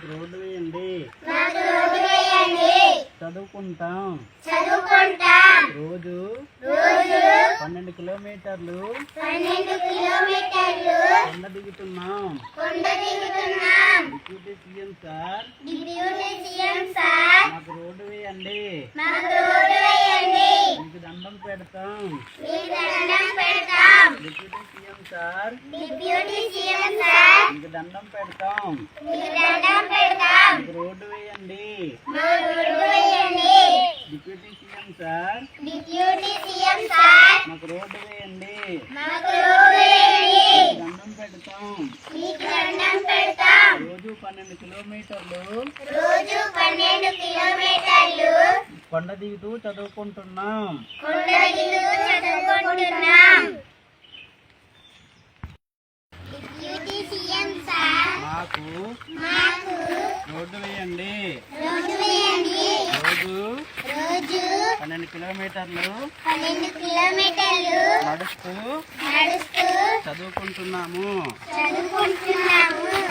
Road వేయండి. చదువుకుంటాం. రోజు 12 కిలోమీటర్లు కొండ దిగుతున్నాం. డిప్యూటీ సీఎం సార్ మాకు రోడ్డు వేయండి. మీకు దండం పెడతాం. డిప్యూటీ సీఎం సార్ మీకు దండం పెడతాం. మీకు రోడ్డు వేయండి. డిప్యూటీ సీఎం సార్ మాకు రోడ్డు వేయండి. దండం పెడతాం. రోజు 12 కిలోమీటర్లు కొండ దిగుతూ చదువుకుంటున్నాం. మాకు రోడ్డు వేయండి. రోజు 12 కిలోమీటర్లు నడుస్తూ చదువుకుంటున్నాము.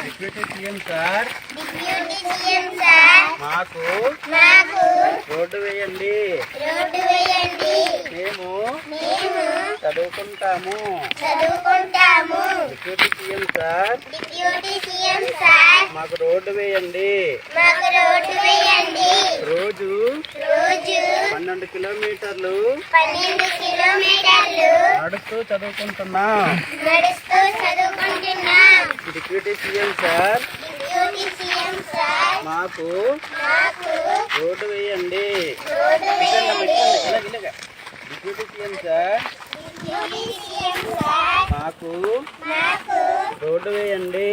డిప్యూటీ సీఎం సార్ మాకు రోడ్డు వేయండి. మేము చదువుకుంటాము. డిప్యూటీ సీఎం సార్ మాకు రోడ్డు వేయండి. రోజు 12 కిలోమీటర్లు నడుస్తూ చదువుకుంటున్నాం. డిప్యూటీ సీఎం సార్ మాకు రోడ్డు వేయండి. డిప్యూటీ సీఎం సార్ మాకు రోడ్డు వేయండి.